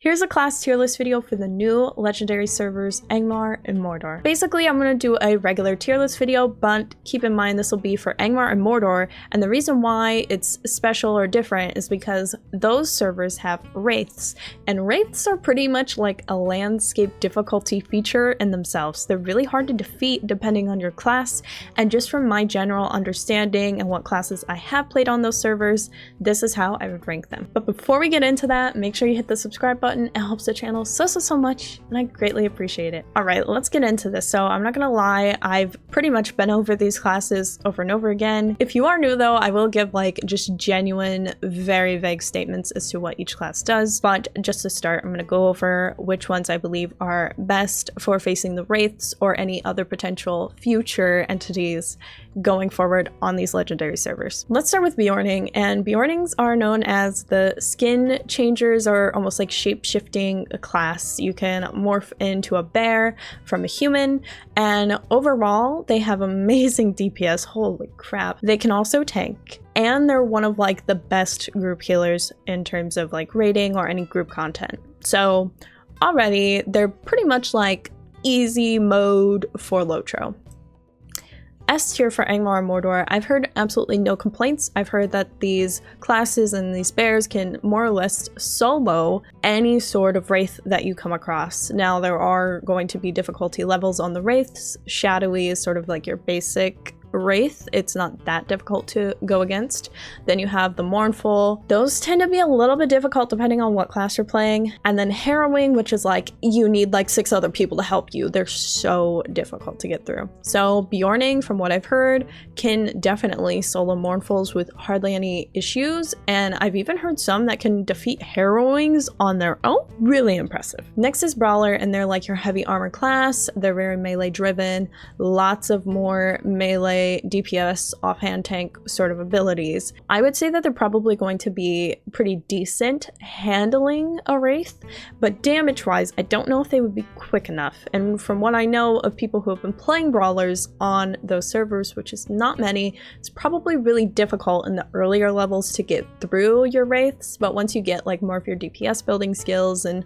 Here's a class tier list video for the new legendary servers Angmar and Mordor. Basically, I'm going to do a regular tier list video, but keep in mind this will be for Angmar and Mordor, and the reason why it's special or different is because those servers have wraiths, and wraiths are pretty much like a landscape difficulty feature in themselves. They're really hard to defeat depending on your class, and just from my general understanding and what classes I have played on those servers, this is how I would rank them. But before we get into that, make sure you hit the subscribe button. It helps the channel so much, and I greatly appreciate it. Alright, let's get into this. So I'm not gonna lie, I've pretty much been over these classes over and over again. If you are new though, I will give like just genuine, very vague statements as to what each class does. But just to start, I'm gonna go over which ones I believe are best for facing the wraiths or any other potential future entities going forward on these legendary servers. Let's start with Beorning, and Beornings are known as the skin changers, or almost like shape-shifting class. You can morph into a bear from a human, and overall they have amazing DPS. Holy crap. They can also tank, and they're one of like the best group healers in terms of like raiding or any group content. So already they're pretty much like easy mode for LOTRO. S tier for Angmar and Mordor, I've heard absolutely no complaints. I've heard that these classes and these bears can more or less solo any sort of wraith that you come across. Now there are going to be difficulty levels on the wraiths. Shadowy is sort of like your basic wraith. It's not that difficult to go against. Then you have the mournful. Those tend to be a little bit difficult depending on what class you're playing. And then harrowing, which is like you need like 6 other people to help you. They're so difficult to get through. So Beorning, from what I've heard, can definitely solo mournfuls with hardly any issues, and I've even heard some that can defeat harrowings on their own. Really impressive. Next is Brawler, and they're like your heavy armor class. They're very melee driven, lots of more melee DPS offhand tank sort of abilities. I would say that they're probably going to be pretty decent handling a wraith, but damage wise I don't know if they would be quick enough. And from what I know of people who have been playing brawlers on those servers, which is not many, it's probably really difficult in the earlier levels to get through your wraiths, but once you get like more of your DPS building skills and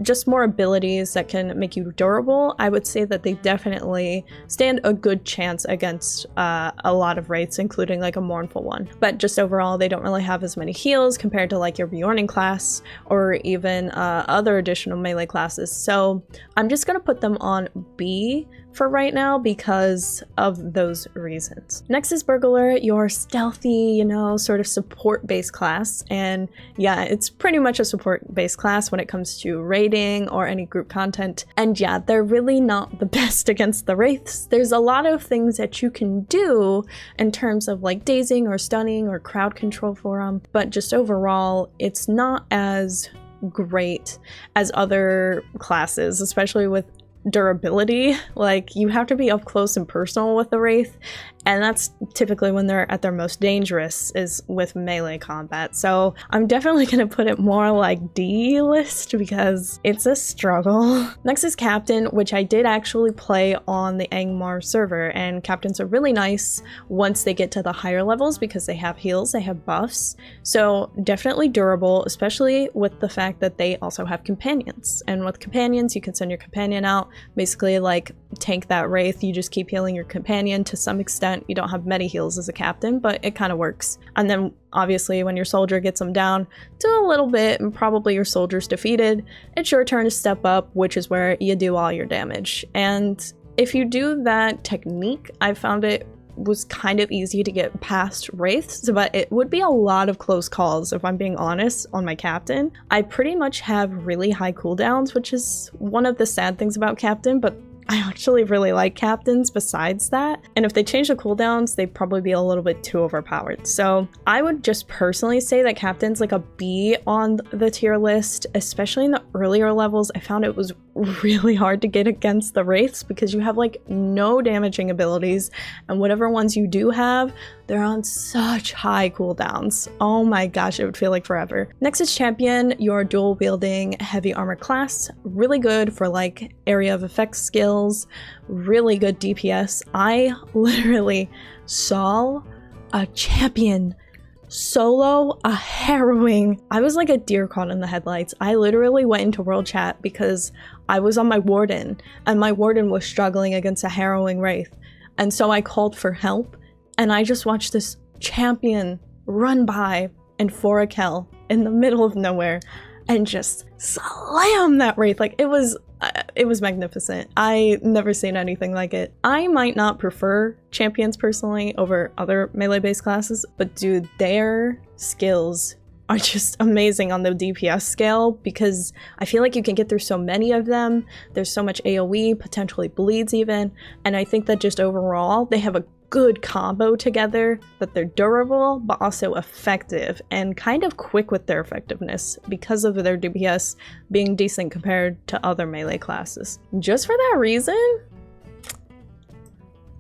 just more abilities that can make you durable, I would say that they definitely stand a good chance against a lot of wraiths, including like a mournful one. But just overall, they don't really have as many heals compared to like your Beorning class or even other additional melee classes. So I'm just gonna put them on B for right now because of those reasons. Next is Burglar, your stealthy, you know, sort of support-based class. And yeah, it's pretty much a support-based class when it comes to raiding or any group content. And yeah, they're really not the best against the wraiths. There's a lot of things that you can do in terms of like dazing or stunning or crowd control for them, but just overall, it's not as great as other classes, especially with durability. Like, you have to be up close and personal with the wraith, and that's typically when they're at their most dangerous, is with melee combat. So I'm definitely gonna put it more like D list because it's a struggle. Next is Captain, which I did actually play on the Angmar server, and captains are really nice once they get to the higher levels because they have heals, they have buffs. So definitely durable, especially with the fact that they also have companions. And with companions, you can send your companion out, basically like tank that wraith. You just keep healing your companion to some extent. You don't have many heals as a captain, but it kind of works. And then obviously when your soldier gets them down to a little bit and probably your soldier's defeated, it's your turn to step up, which is where you do all your damage. And if you do that technique, I found it was kind of easy to get past wraiths, but it would be a lot of close calls if I'm being honest on my captain. I pretty much have really high cooldowns, which is one of the sad things about captain, but I actually really like captains besides that. And if they change the cooldowns, they'd probably be a little bit too overpowered. So I would just personally say that captain's like a B on the tier list, especially in the earlier levels. I found it was really hard to get against the wraiths because you have like no damaging abilities, and whatever ones you do have, they're on such high cooldowns. Oh my gosh, it would feel like forever. Next is Champion, your dual wielding heavy armor class. Really good for like area of effect skills, really good DPS. I literally saw a champion solo a harrowing. I was like a deer caught in the headlights. I literally went into world chat because I was on my Warden and my Warden was struggling against a harrowing wraith. And so I called for help and I just watched this champion run by and for a kill in the middle of nowhere and just slam that wraith. Like it was magnificent. I never seen anything like it. I might not prefer champions personally over other melee based classes, but dude, their skills are just amazing on the DPS scale because I feel like you can get through so many of them. There's so much AoE, potentially bleeds even, and I think that just overall they have a good combo together, that they're durable but also effective and kind of quick with their effectiveness because of their DPS being decent compared to other melee classes. Just for that reason,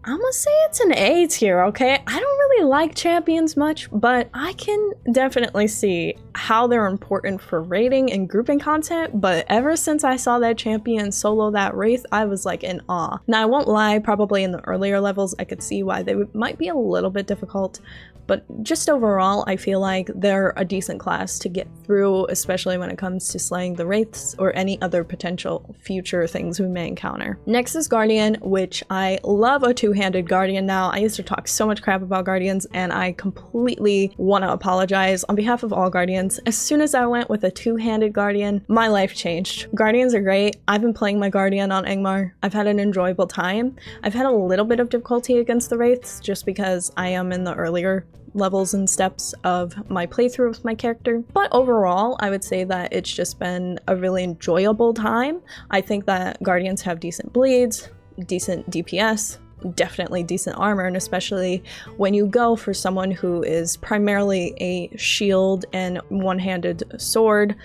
I'm gonna say it's an A tier, okay? I don't really like champions much, but I can definitely see how they're important for raiding and grouping content, but ever since I saw that champion solo that wraith, I was like in awe. Now I won't lie, probably in the earlier levels I could see why they might be a little bit difficult, but just overall I feel like they're a decent class to get through, especially when it comes to slaying the wraiths or any other potential future things we may encounter. Next is Guardian, which I love a two-handed Guardian now. I used to talk so much crap about Guardians and I completely want to apologize on behalf of all Guardians. As soon as I went with a two-handed Guardian, my life changed. Guardians are great. I've been playing my Guardian on Angmar. I've had an enjoyable time. I've had a little bit of difficulty against the wraiths just because I am in the earlier levels and steps of my playthrough with my character, but overall I would say that it's just been a really enjoyable time. I think that Guardians have decent bleeds, decent DPS, definitely decent armor, and especially when you go for someone who is primarily a shield and one-handed sword,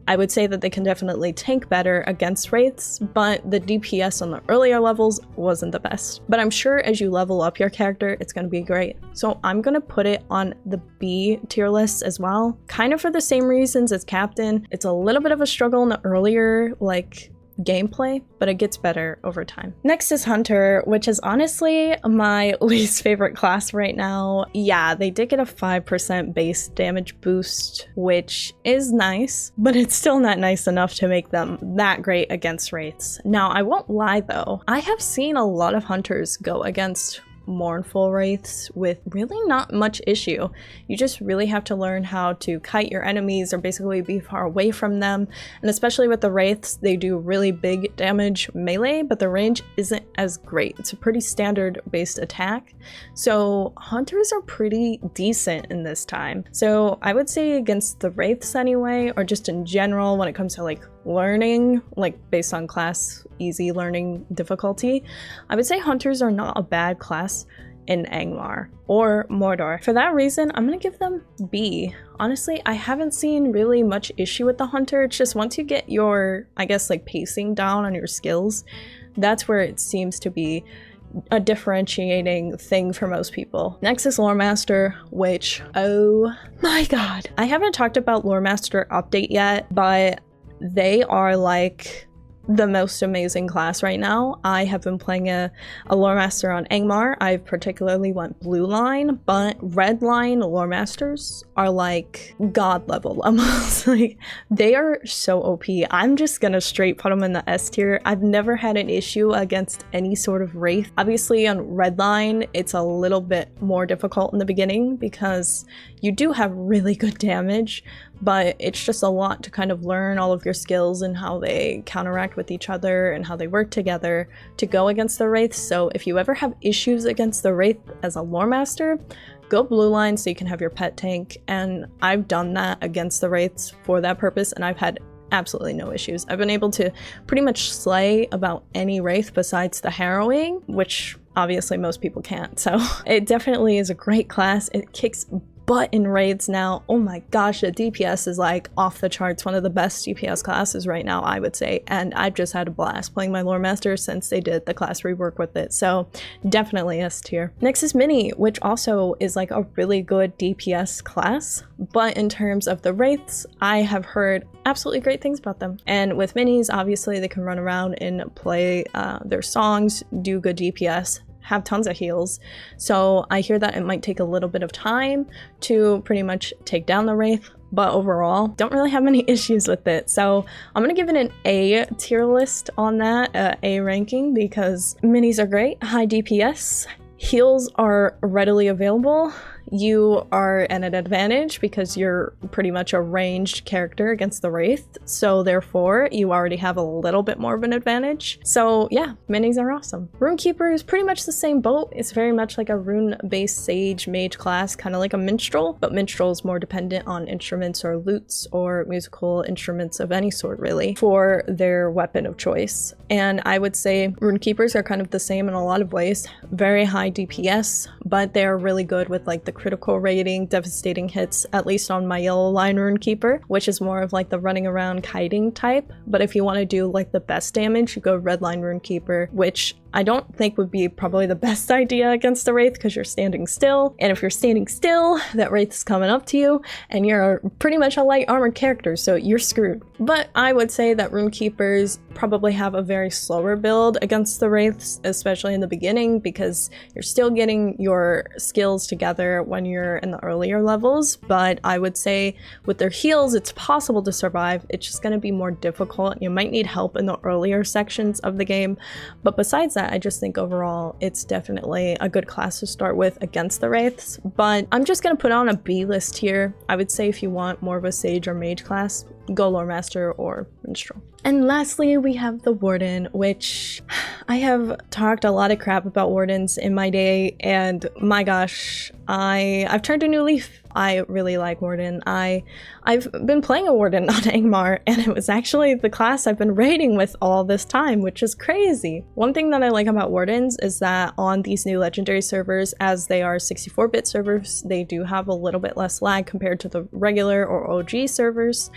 I would say that they can definitely tank better against wraiths, but the DPS on the earlier levels wasn't the best. But I'm sure as you level up your character, it's going to be great. So I'm going to put it on the B tier list as well, kind of for the same reasons as Captain. It's a little bit of a struggle in the earlier, gameplay, but it gets better over time. Next is Hunter, which is honestly my least favorite class right now. Yeah, they did get a 5% base damage boost, which is nice, but it's still not nice enough to make them that great against wraiths. Now, I won't lie though, I have seen a lot of Hunters go against mournful wraiths with really not much issue. You just really have to learn how to kite your enemies or basically be far away from them, and especially with the wraiths, they do really big damage melee, but the range isn't as great. It's a pretty standard based attack, so hunters are pretty decent in this time. So I would say against the wraiths anyway, or just in general when it comes to learning, based on class easy learning difficulty, I would say hunters are not a bad class in Angmar or Mordor. For that reason, I'm gonna give them B. Honestly, I haven't seen really much issue with the hunter. It's just once you get your, pacing down on your skills, that's where it seems to be a differentiating thing for most people. Next is Lore Master, which, oh my god. I haven't talked about Lore Master update yet, but they are the most amazing class right now. I have been playing a Lore Master on Angmar. I particularly went blue line, but red line Lore Masters are god level almost. They are so OP. I'm just gonna straight put them in the S tier. I've never had an issue against any sort of wraith. Obviously on red line, it's a little bit more difficult in the beginning because you do have really good damage, but it's just a lot to kind of learn all of your skills and how they counteract with each other and how they work together to go against the wraiths. So if you ever have issues against the wraith as a Lore Master, go blue line so you can have your pet tank, and I've done that against the wraiths for that purpose and I've had absolutely no issues. I've been able to pretty much slay about any wraith besides the harrowing, which obviously most people can't, so it definitely is a great class. It kicks butt in raids now. Oh my gosh, the DPS is off the charts, one of the best DPS classes right now, I would say, and I've just had a blast playing my Lore Master since they did the class rework with it, so definitely S tier. Next is Mini, which also is a really good DPS class, but in terms of the wraiths, I have heard absolutely great things about them. And with minis, obviously they can run around and play their songs, do good DPS, have tons of heals. So I hear that it might take a little bit of time to pretty much take down the Wraith, but overall, don't really have many issues with it. So I'm gonna give it an A tier list on that, A ranking, because minis are great, high DPS, heals are readily available. You are at an advantage because you're pretty much a ranged character against the Wraith, so therefore you already have a little bit more of an advantage. So yeah, minis are awesome. Rune-keeper is pretty much the same boat. It's very much like a rune-based sage mage class, kind of like a minstrel, but minstrel is more dependent on instruments or lutes or musical instruments of any sort really for their weapon of choice. And I would say rune-keepers are kind of the same in a lot of ways. Very high DPS, but they're really good with like the critical rating, devastating hits, at least on my yellow line Rune-keeper, which is more of like the running around kiting type. But if you want to do like the best damage, you go red line Rune-keeper, which I don't think would be probably the best idea against the Wraith because you're standing still. And if you're standing still, that Wraith is coming up to you and you're pretty much a light armored character, so you're screwed. But I would say that Rune-keepers probably have a very slower build against the Wraiths, especially in the beginning, because you're still getting your skills together when you're in the earlier levels. But I would say with their heals, it's possible to survive. It's just going to be more difficult. You might need help in the earlier sections of the game. But besides that, I just think overall it's definitely a good class to start with against the Wraiths. But I'm just going to put on a B list here. I would say if you want more of a sage or mage class, go lore master or minstrel. And lastly, we have the Warden, which I have talked a lot of crap about Wardens in my day, and my gosh, I've turned a new leaf. I really like Warden. I've been playing a Warden on Angmar, and it was actually the class I've been raiding with all this time, which is crazy. One thing that I like about Wardens is that on these new legendary servers, as they are 64-bit servers, they do have a little bit less lag compared to the regular or OG servers.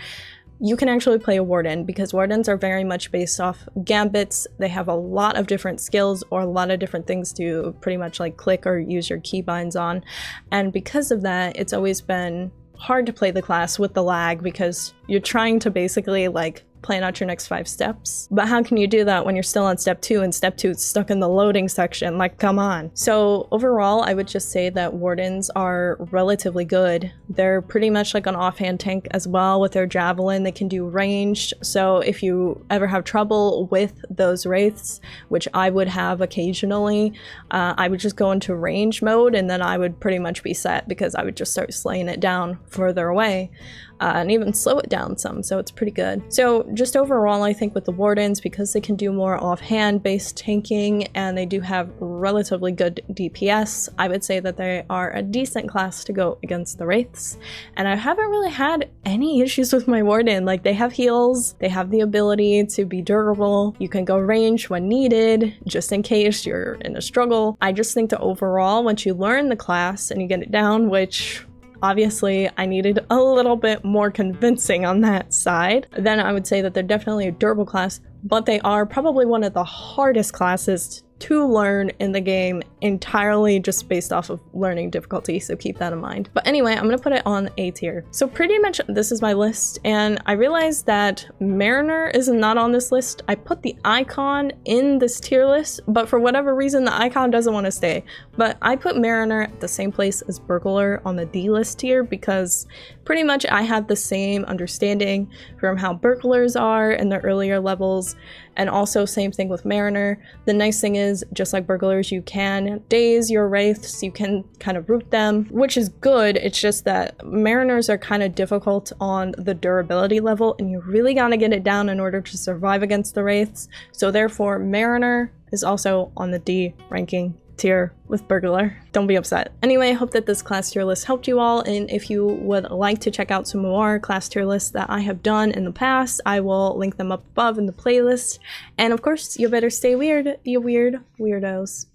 You can actually play a Warden because Wardens are very much based off gambits. They have a lot of different skills or a lot of different things to pretty much like click or use your keybinds on. And because of that, it's always been hard to play the class with the lag because you're trying to basically like plan out your next 5 steps. But how can you do that when you're still on step 2 and step 2 is stuck in the loading section? Like, come on. So overall, I would just say that Wardens are relatively good. They're pretty much like an offhand tank as well with their javelin. They can do ranged. So if you ever have trouble with those wraiths, which I would have occasionally, I would just go into range mode and then I would pretty much be set because I would just start slaying it down further away. And even slow it down some, so it's pretty good. So just overall, I think with the Wardens, because they can do more offhand based tanking and they do have relatively good DPS, I would say that they are a decent class to go against the Wraiths. And I haven't really had any issues with my Warden. Like, they have heals, they have the ability to be durable, you can go range when needed, just in case you're in a struggle. I just think that overall, once you learn the class and you get it down, which obviously I needed a little bit more convincing on that side, then I would say that they're definitely a durable class, but they are probably one of the hardest classes to learn in the game, entirely just based off of learning difficulty, so keep that in mind. But anyway, I'm gonna put it on A tier. So pretty much this is my list, and I realized that Mariner is not on this list. I put the icon in this tier list, but for whatever reason the icon doesn't want to stay. But I put Mariner at the same place as Burglar on the D list here because pretty much I had the same understanding from how Burglars are in the earlier levels, and also same thing with Mariner. The nice thing is, just like Burglars, you can daze your wraiths, you can kind of root them, which is good. It's just that Mariners are kind of difficult on the durability level, and you really gotta get it down in order to survive against the wraiths. So therefore, Mariner is also on the D ranking tier with Burglar. Don't be upset. Anyway, I hope that this class tier list helped you all, and if you would like to check out some more class tier lists that I have done in the past, I will link them up above in the playlist. And of course, you better stay weird, you weird weirdos.